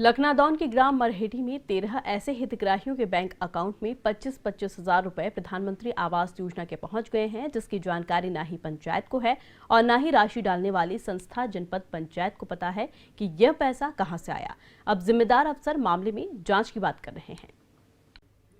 लखनादौन के ग्राम मरहेटी में 13 ऐसे हितग्राहियों के बैंक अकाउंट में 25-25 हजार रुपए प्रधानमंत्री आवास योजना के पहुंच गए हैं, जिसकी जानकारी ना ही पंचायत को है और ना ही राशि डालने वाली संस्था जनपद पंचायत को पता है कि यह पैसा कहां से आया। अब जिम्मेदार अफसर मामले में जांच की बात कर रहे हैं।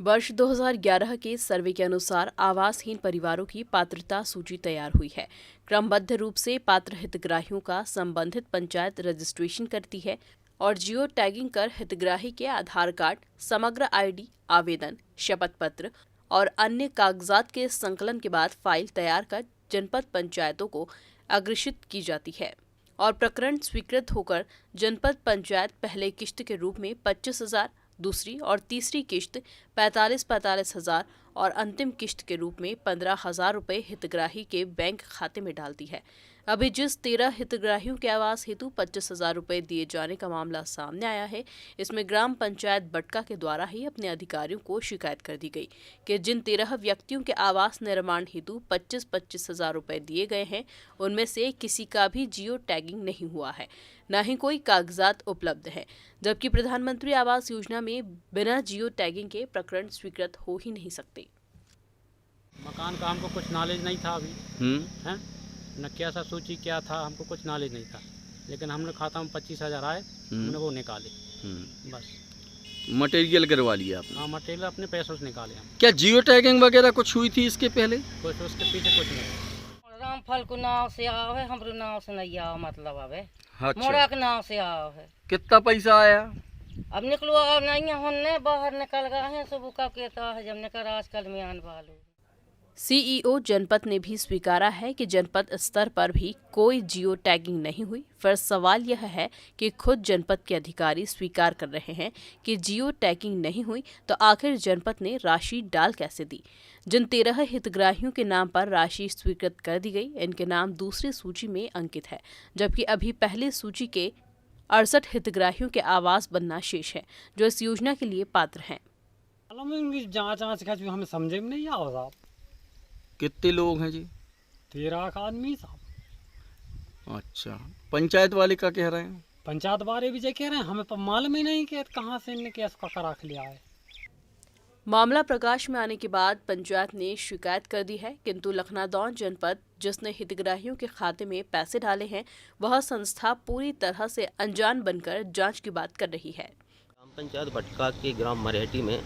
वर्ष 2011 के सर्वे के अनुसार आवासहीन परिवारों की पात्रता सूची तैयार हुई है। क्रमबद्ध रूप से पात्र हितग्राहियों का संबंधित पंचायत रजिस्ट्रेशन करती है और जियो टैगिंग कर हितग्राही के आधार कार्ड, समग्र आईडी, आवेदन, शपथ पत्र और अन्य कागजात के संकलन के बाद फाइल तैयार कर जनपद पंचायतों को अग्रेषित की जाती है और प्रकरण स्वीकृत होकर जनपद पंचायत पहले किश्त के रूप में 25,000, दूसरी और तीसरी किश्त 45,000 हजार और अंतिम किश्त के रूप में 15,000 रुपये हितग्राही के बैंक खाते में डालती है। अभी जिस 13 हितग्राहियों के आवास हेतु 25,000 रुपये दिए जाने का मामला सामने आया है, इसमें ग्राम पंचायत बटका के द्वारा ही अपने अधिकारियों को शिकायत कर दी गई कि जिन 13 व्यक्तियों के आवास निर्माण हेतु 25,000 रुपये दिए गए हैं, उनमें से किसी का भी जियो टैगिंग नहीं हुआ है, न ही कोई कागजात उपलब्ध है, जबकि प्रधानमंत्री आवास योजना में बिना जियो टैगिंग के प्रकरण स्वीकृत हो ही नहीं सकते। मकान का हमको कुछ नॉलेज नहीं था अभी, हैं न कैसा सूची क्या था, हमको कुछ नॉलेज नहीं था, लेकिन हमने खाता में 25,000 आए, हमने वो निकाले बस। मटेरियल करवा लिया आपने? हाँ, मटेरियल अपने पैसों से निकाले हम। क्या जियो टैगिंग वगैरह कुछ हुई थी इसके पहले? कुछ उसके पीछे कुछ नहीं। रामफल को नाव से आवे, हमरो नाव से नहीं आवे, मतलब आवे अच्छा। मोड़ा के नाव से आवे। कितना पैसा आया? अब निकलो नहीं होने बाहर निकल गए हैं, सब का कहता है जब निकल आजकल में आन वालों। सीईओ जनपद ने भी स्वीकारा है कि जनपद स्तर पर भी कोई जियो टैगिंग नहीं हुई। फिर सवाल यह है कि खुद जनपद के अधिकारी स्वीकार कर रहे हैं कि जियो टैगिंग नहीं हुई, तो आखिर जनपद ने राशि डाल कैसे दी? जिन 13 हितग्राहियों के नाम पर राशि स्वीकृत कर दी गई, इनके नाम दूसरी सूची में अंकित है, जबकि अभी पहली सूची के 68 हितग्राहियों के आवास बनना शेष है, जो इस योजना के लिए पात्र हैं। जाँच हमें समझे में नहीं आ। कितने लोग हैं जी? 13 आदमी साहब। अच्छा, पंचायत वाले क्या कह रहे हैं? पंचायत वाले भी जो कह रहे हैं, हमें मालूम ही नहीं कि कहाँ से इनने केस का रख लिया है। मामला प्रकाश में आने के बाद पंचायत ने शिकायत कर दी है, किंतु लखनादौन जनपद जिसने हितग्राहियों के खाते में पैसे डाले हैं, वह संस्था पूरी तरह से अनजान बनकर जांच की बात कर रही है। ग्राम पंचायत बटका के ग्राम मरहेटी में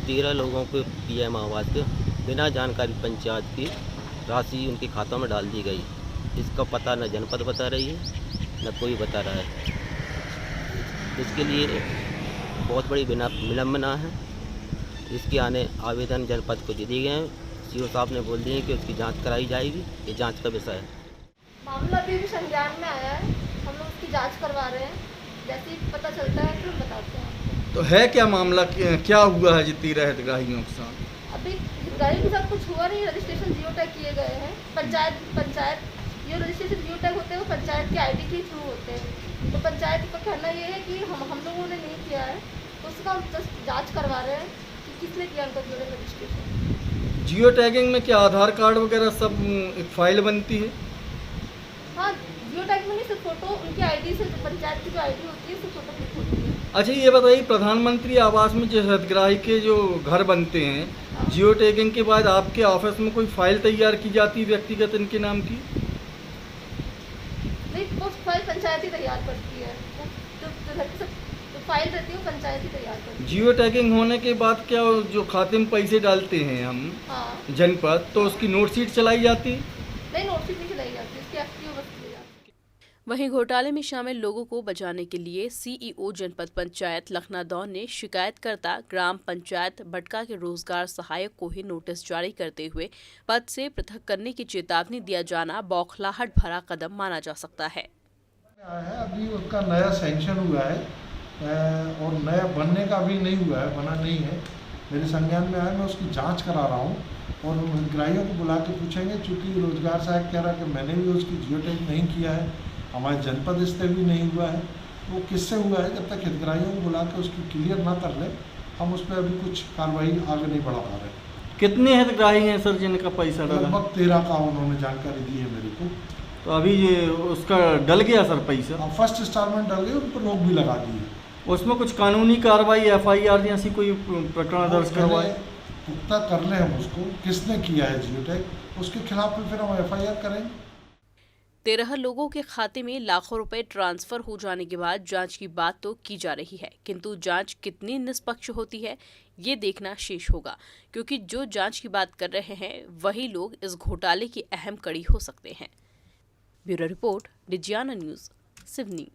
13 लोगों को पीएम आवास के बिना जानकारी पंचायत की राशि उनके खातों में डाल दी गई। इसका पता न जनपद बता रही है, न कोई बता रहा है। इसके लिए बहुत बड़ी विडम्बना है। इसके आने आवेदन जनपद को दे दिए गए हैं। सीओ साहब ने बोल दिए कि उसकी जांच कराई जाएगी, ये जांच का विषय है। मामला अभी भी संज्ञान में आया है, हम लोग उसकी जांच करवा रहे हैं। जैसे ही पता चलता है तो बताते हैं। तो है क्या मामला, क्या हुआ है जी 13 हितग्राहियों के साथ? अभी हितग्राही के साथ कुछ हुआ नहीं, रजिस्ट्रेशन जियो टैग किए गए हैं। पंचायत ये रजिस्ट्रेशन जियो टैग होते हैं, वो पंचायत के आईडी के थ्रू होते हैं। तो पंचायत का कहना ये है कि हम लोगों ने नहीं किया है, तो उसका हम जस्ट जाँच करवा रहे हैं कि किसने किया उनका जियो रजिस्ट्रेशन। जियो टैगिंग में क्या आधार कार्ड वगैरह सब एक फाइल बनती है? हाँ, जियो टैग में नहीं, सिर्फ फोटो उनकी आईडी से, पंचायत की जो आईडी होती है, सिर्फ फोटो क्लिक होती है। अच्छा, ये बताइए, प्रधानमंत्री आवास में जो हितग्राही के जो घर बनते हैं, जियो टैगिंग के बाद आपके ऑफिस में कोई फाइल तैयार की जाती है व्यक्तिगत इनके नाम की? नहीं, वो फाइल पंचायत ही तैयार करती है। तो फाइल रहती है वो पंचायत ही तैयार करती है। जियो टैगिंग होने के बाद क्या जो खाते में पैसे डालते हैं हम जनपद, तो उसकी नोट शीट चलाई जाती है? नहीं, नोट शीट नहीं चलाई जाती, उसकी एफटीओ बस चलाई जाती है। वहीं घोटाले में शामिल लोगों को बचाने के लिए सीईओ जनपद पंचायत लखनादौन ने शिकायतकर्ता ग्राम पंचायत बटका के रोजगार सहायक को ही नोटिस जारी करते हुए पद से पृथक करने की चेतावनी दिया जाना बौखलाहट भरा कदम माना जा सकता है। अभी उसका नया सैंक्शन हुआ है और नया बनने का भी नहीं हुआ है, बना नहीं है। मेरे संज्ञान में आया, मैं उसकी जांच करा रहा हूँ और हितग्राहियों को बुला के पूछेंगे। चूँकि रोजगार सहायक कह रहा है कि मैंने भी उसकी जियो टैग नहीं किया है, हमारे जनपद स्तर भी नहीं हुआ है, वो किससे हुआ है। जब तक हितग्राहियों को बुला के उसकी क्लियर ना कर ले, हम उस पर अभी कुछ कार्रवाई आगे नहीं बढ़ा पा रहे। कितने हितग्राही हैं सर जिनका पैसा डाला? लगभग 13 का उन्होंने जानकारी दी है मेरे को। तो अभी ये उसका डल गया सर पैसा? फर्स्ट इंस्टॉलमेंट डल गई, उन पर रोक भी लगा दी है। उसमें कुछ कानूनी कार्रवाई FIR जैसी कोई प्रकरण दर्ज करवाए? पुख्ता कर लें हम उसको, किसने किया है जियोटैग, उसके खिलाफ फिर हम FIR करेंगे। 13 लोगों के खाते में लाखों रुपए ट्रांसफर हो जाने के बाद जांच की बात तो की जा रही है, किंतु जांच कितनी निष्पक्ष होती है ये देखना शेष होगा, क्योंकि जो जांच की बात कर रहे हैं वही लोग इस घोटाले की अहम कड़ी हो सकते हैं। Bureau report, Digiana news, Seoni.